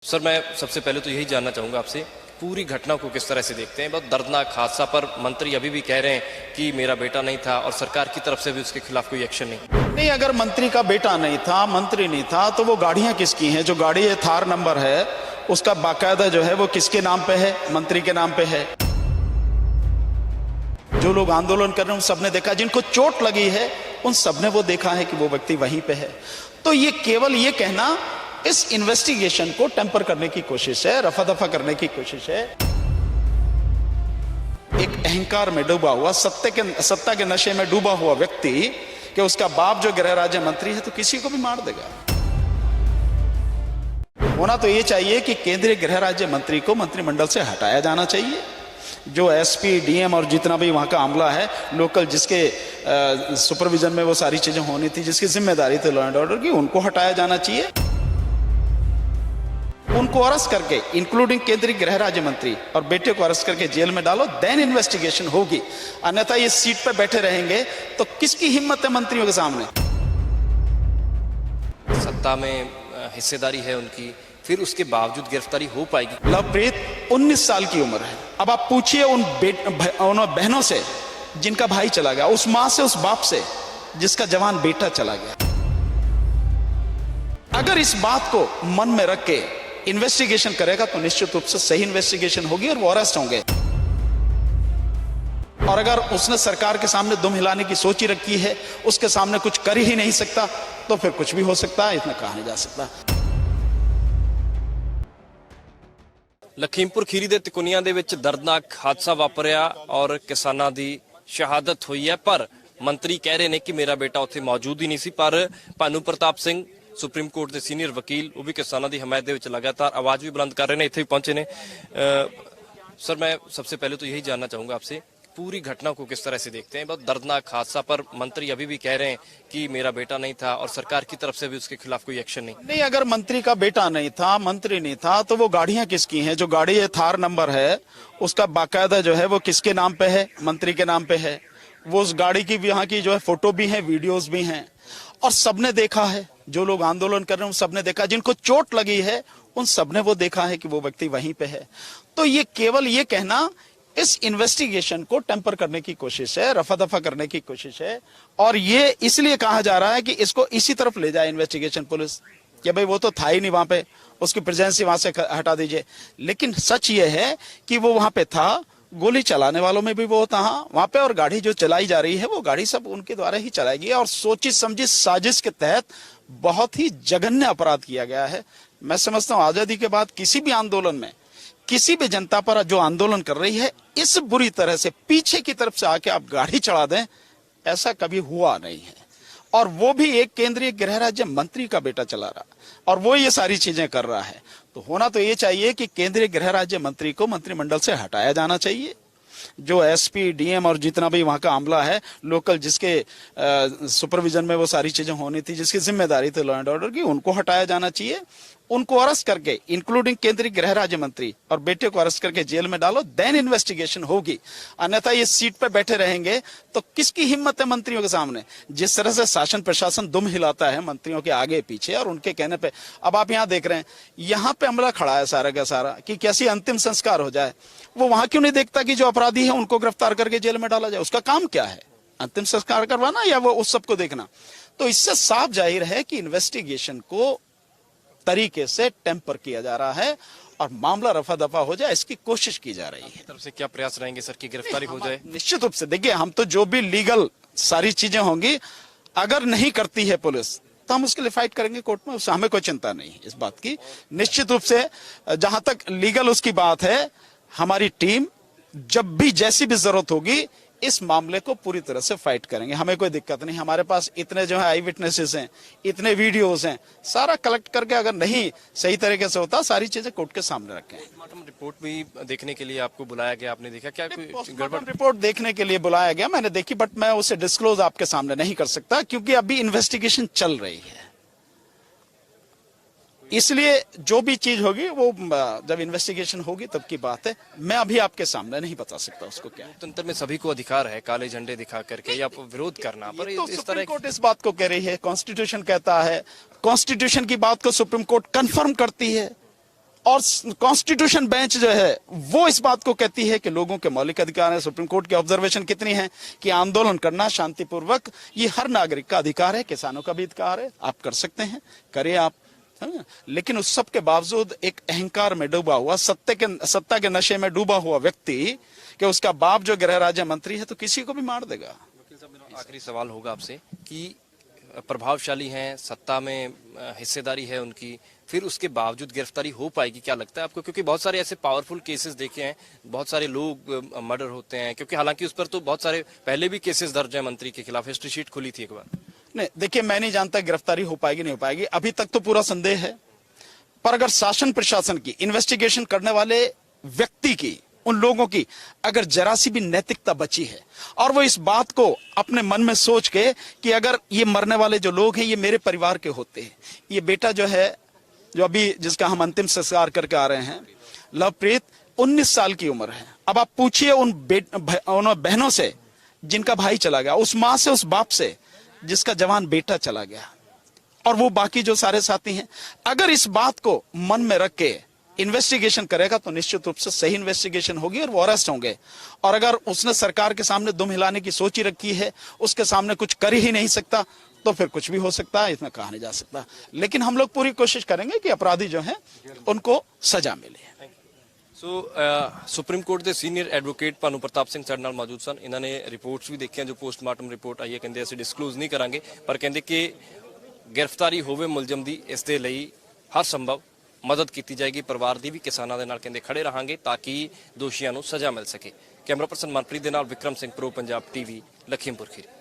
Sir, मैं सबसे पहले तो यही जानना चाहूँगा आपसे, पूरी घटना को किस तरह से देखते हैं? बहुत दर्दनाक हादसा, पर मंत्री अभी भी कह रहे हैं कि मेरा बेटा नहीं था और सरकार की तरफ से भी उसके खिलाफ कोई एक्शन नहीं। नहीं, अगर मंत्री का बेटा नहीं था, मंत्री नहीं था, तो वो गाड़ियां किसकी हैं? जो गाड़ी है थार नंबर है, उसका बाकायदा जो है वो किसके नाम पे है? मंत्री के नाम पे है। जो लोग आंदोलन कर रहे हैं उन सबने देखा, जिनको चोट लगी है उन सबने वो देखा है कि वो व्यक्ति वहीं पे है। तो ये केवल ये कहना इस इन्वेस्टिगेशन को टेम्पर करने की कोशिश है, रफा दफा करने की कोशिश है। एक अहंकार में डूबा हुआ, सत्ता के नशे में डूबा हुआ व्यक्ति कि उसका बाप जो गृह राज्य मंत्री है तो किसी को भी मार देगा। होना तो ये चाहिए कि केंद्रीय गृह राज्य मंत्री को मंत्रिमंडल से हटाया जाना चाहिए। जो एसपी, डीएम और जितना भी वहां का आमला है, लोकल, जिसके सुपरविजन में वो सारी चीजें होनी थी, जिसकी जिम्मेदारी थी लॉ एंड ऑर्डर की, उनको हटाया जाना चाहिए। उनको अरेस्ट करके, इंक्लूडिंग केंद्रीय गृह राज्य मंत्री और बेटे को अरेस्ट करके जेल में डालो, देन इन्वेस्टिगेशन होगी। अन्यथा ये सीट पर बैठे रहेंगे तो किसकी हिम्मत है मंत्रियों के सामने? सत्ता में हिस्सेदारी है उनकी, फिर उसके बावजूद गिरफ्तारी हो पाएगी? लवप्रीत 19 साल की उम्र है। अब आप पूछिए उन बहनों से जिनका भाई चला गया, उस मां से, उस बाप से जिसका जवान बेटा चला गया। अगर इस बात को मन में रख के इन्वेस्टिगेशन करेगा तो निश्चित रूप से सही इन्वेस्टिगेशन होगी और वो अरेस्ट होंगे। और अगर उसने सरकार के सामने दुम हिलाने की सोच ही रखी है, उसके सामने कुछ कर ही नहीं सकता, तो फिर कुछ भी हो सकता है, इतना कहा नहीं जा सकता। लखीमपुर खीरी ਦੇ ਤਿਕੁਨੀਆਂ ਦੇ ਵਿੱਚ ਦਰਦਨਾਕ ਹਾਦਸਾ ਵਾਪਰਿਆ ਔਰ ਕਿਸਾਨਾਂ ਦੀ ਸ਼ਹਾਦਤ ਹੋਈ ਹੈ, ਪਰ ਮੰਤਰੀ ਕਹਿ ਰਹੇ ਨੇ ਕਿ ਮੇਰਾ ਬੇਟਾ ਉੱਥੇ ਮੌਜੂਦ ਹੀ ਨਹੀਂ ਸੀ। ਪਰ ਭਾਨੂ ਪ੍ਰਤਾਪ ਸਿੰਘ ਸੁਪਰੀਮ ਕੋਰਟ ਦੇ ਸੀਨੀਅਰ ਵਕੀਲ, ਉਹ ਵੀ ਕਿਸਾਨਾਂ ਦੀ ਹਮਾਇਤ ਦੇ ਵਿੱਚ ਲਗਾਤਾਰ ਆਵਾਜ਼ ਵੀ बुलंद कर रहे हैं, ਇੱਥੇ ਵੀ पहुंचे ने। सर, मैं सबसे पहले तो यही जानना चाहूंगा आपसे, पूरी घटना को किस तरह से देखते हैं? बहुत दर्दनाक हादसा, पर मंत्री अभी भी कह रहे हैं कि मेरा बेटा नहीं था और सरकार की तरफ से भी उसके खिलाफ कोई एक्शन नहीं। नहीं, अगर मंत्री का बेटा नहीं था, मंत्री नहीं था, तो वो गाड़ियां किसकी हैं? जो गाड़ी है थार नंबर है, उसका बाकायदा जो है वो किसके नाम पे है? मंत्री के नाम पे है। वो उस गाड़ी की यहाँ की जो है फोटो भी है, वीडियोस भी हैं, और सबने देखा है। जो लोग आंदोलन कर रहे हैं उन सबने देखा, जिनको चोट लगी है उन सबने वो देखा है कि वो व्यक्ति वहीं पे है। तो ये केवल ये कहना इस इन्वेस्टिगेशन को टेम्पर करने की कोशिश है, रफा दफा करने की कोशिश है। और ये इसलिए कहा जा रहा है कि इसको इसी तरफ ले जाए इन्वेस्टिगेशन पुलिस, कि भाई वो तो था ही नहीं वहां पे, उसकी प्रेजेंस वहां से हटा दीजिए। लेकिन सच ये है कि वो वहां पे था, गोली चलाने वालों में भी वो था वहां पे, और गाड़ी जो चलाई जा रही है वो गाड़ी सब उनके द्वारा ही चलाई गई, और सोची समझी साजिश के तहत बहुत ही जघन्य अपराध किया गया है। मैं समझता हूं आजादी के बाद किसी भी आंदोलन में किसी भी जनता पर जो आंदोलन कर रही है, इस बुरी तरह से पीछे की तरफ से आके आप गाड़ी चढ़ा दें, ऐसा कभी हुआ नहीं है। और वो भी एक केंद्रीय गृह राज्य मंत्री का बेटा चला रहा, और वो ये सारी चीजें कर रहा है। तो होना तो ये चाहिए कि केंद्रीय गृह राज्य मंत्री को मंत्रिमंडल से हटाया जाना चाहिए। जो एसपी, डीएम और जितना भी वहां का आमला है, लोकल, जिसके सुपरविजन में वो सारी चीजें होनी थी, जिसकी जिम्मेदारी थी लॉ एंड ऑर्डर की, उनको हटाया जाना चाहिए। उनको अरेस्ट करके, इंक्लूडिंग केंद्रीय गृह राज्य मंत्री और बेटे को अरेस्ट करके जेल में डालो, देन इन्वेस्टिगेशन होगी। अन्यथा ये सीट पर बैठे रहेंगे तो किसकी हिम्मत है मंत्रियों के सामने? जिस तरह से शासन प्रशासन दुम हिलाता है मंत्रियों के आगे पीछे और उनके कहने पे। अब आप यहाँ देख रहे हैं, यहाँ पे अमला खड़ा है सारा का सारा कि कैसी अंतिम संस्कार हो जाए। वो वहां क्यों नहीं देखता कि जो अपराधी है उनको गिरफ्तार करके जेल में डाला जाए? उसका काम क्या है? अंतिम संस्कार करवाना या वो उस सबको देखना? तो इससे साफ जाहिर है कि इन्वेस्टिगेशन को तरीके से टेम्पर किया जा रहा है और मामला रफा दफा हो जाए, इसकी कोशिश की जा रही है। तरफ से क्या प्रयास रहेंगे सर की गिरफ्तारी हो जाए? निश्चित रूप से देखिए, हम तो जो भी लीगल सारी चीजें होंगी, अगर नहीं करती है पुलिस तो हम उसके लिए फाइट करेंगे कोर्ट में, उससे हमें कोई चिंता नहीं है इस बात की। निश्चित रूप से जहां तक लीगल उसकी बात है, हमारी टीम जब भी जैसी भी जरूरत होगी इस मामले को पूरी तरह से फाइट करेंगे। हमें कोई दिक्कत नहीं। हमारे पास इतने जो है आई विटनेसेस हैं, इतने वीडियोस हैं, सारा कलेक्ट करके अगर नहीं सही तरीके से होता, सारी चीजें कोर्ट के सामने रखें। पोस्टमार्टम रिपोर्ट भी देखने के लिए आपको बुलाया गया, आपने देखा क्या? कोई गड़बड़ रिपोर्ट देखने के लिए बुलाया गया, मैंने देखी, बट मैं उसे डिस्क्लोज आपके सामने नहीं कर सकता क्योंकि अभी इन्वेस्टिगेशन चल रही है। इसलिए जो भी चीज होगी वो जब इन्वेस्टिगेशन होगी तब की बात है। मैं अभी आपके सामने नहीं बता सकता उसको क्या है। लोकतंत्र में सभी को अधिकार है काले झंडे दिखा करके या विरोध करना, पर तो इस सुप्रीम तरह कोर्ट इस बात को कह रही है, कॉन्स्टिट्यूशन कहता है, कॉन्स्टिट्यूशन की बात को सुप्रीम कोर्ट कंफर्म करती है। और कॉन्स्टिट्यूशन बेंच जो है वो इस बात को कहती है कि लोगों के मौलिक अधिकार हैं। सुप्रीम कोर्ट की ऑब्जर्वेशन कितनी है कि आंदोलन करना शांतिपूर्वक ये हर नागरिक का अधिकार है, किसानों का भी अधिकार है, आप कर सकते हैं, करें आप। हाँ? लेकिन उस सब के बावजूद एक अहंकार में डूबा हुआ, सत्ता के नशे में डूबा हुआ व्यक्ति कि उसका बाप जो गृह राज्य मंत्री है तो किसी को भी मार देगा। आखिरी सवाल होगा आपसे कि प्रभावशाली हैं, सत्ता में हिस्सेदारी है उनकी, फिर उसके बावजूद गिरफ्तारी हो पाएगी, क्या लगता है आपको? क्योंकि बहुत सारे ऐसे पावरफुल केसेस देखे हैं, बहुत सारे लोग मर्डर होते हैं, क्योंकि हालांकि उस पर तो बहुत सारे पहले भी केसेस दर्ज हैं मंत्री के खिलाफ, हिस्ट्री शीट खुली थी एक बार। नहीं, देखिए मैं नहीं जानता गिरफ्तारी हो पाएगी नहीं हो पाएगी, अभी तक तो पूरा संदेह है। पर अगर शासन प्रशासन की, इन्वेस्टिगेशन करने वाले व्यक्ति की, उन लोगों की अगर जरा सी भी नैतिकता बची है और वो इस बात को अपने मन में सोच के कि अगर ये मरने वाले जो लोग हैं ये मेरे परिवार के होते हैं, ये बेटा जो है जो अभी जिसका हम अंतिम संस्कार करके आ रहे हैं, लवप्रीत 19 साल की उम्र है। अब आप पूछिए उन बहनों से जिनका भाई चला गया, उस माँ से, उस बाप से जिसका जवान बेटा चला गया, और वो बाकी जो सारे साथी हैं, अगर इस बात को मन में रख के इन्वेस्टिगेशन करेगा तो निश्चित रूप से सही इन्वेस्टिगेशन होगी और वो अरेस्ट होंगे। और अगर उसने सरकार के सामने दुम हिलाने की सोच ही रखी है, उसके सामने कुछ कर ही नहीं सकता, तो फिर कुछ भी हो सकता है, इसमें कहा नहीं जा सकता। लेकिन हम लोग पूरी कोशिश करेंगे कि अपराधी जो हैं उनको सजा मिले। ਸੁਪਰੀਮ ਕੋਰਟ ਦੇ ਸੀਨੀਅਰ ਐਡਵੋਕੇਟ ਭਾਨੂ ਪ੍ਰਤਾਪ ਸਿੰਘ ਸਾਡੇ ਨਾਲ ਮੌਜੂਦ ਸਨ। ਇਹਨਾਂ ਨੇ ਰਿਪੋਰਟਸ ਵੀ ਦੇਖੀਆਂ ਜੋ ਪੋਸਟਮਾਰਟਮ ਰਿਪੋਰਟ ਆਈ ਹੈ, ਕਹਿੰਦੇ ਅਸੀਂ ਡਿਸਕਲੋਜ਼ ਨਹੀਂ ਕਰਾਂਗੇ, ਪਰ ਕਹਿੰਦੇ ਕਿ ਗ੍ਰਿਫਤਾਰੀ ਹੋਵੇ ਮੁਲਜ਼ਮ ਦੀ, ਇਸ ਦੇ ਲਈ ਹਰ ਸੰਭਵ ਮਦਦ ਕੀਤੀ ਜਾਏਗੀ। ਪਰਿਵਾਰ ਦੀ ਵੀ ਕਿਸਾਨਾਂ ਦੇ ਨਾਲ ਕਹਿੰਦੇ ਖੜੇ ਰਹਾਂਗੇ ਤਾਂ ਕਿ ਦੋਸ਼ੀਆਂ ਨੂੰ ਸਜ਼ਾ ਮਿਲ ਸਕੇ। ਕੈਮਰਾ ਪਰਸਨ ਮਨਪ੍ਰੀਤ ਦੇ ਨਾਲ ਵਿਕਰਮ ਸਿੰਘ, ਪ੍ਰੋ ਪੰਜਾਬ ਟੀਵੀ, ਲਖੀਮਪੁਰ ਖੀਰੀ।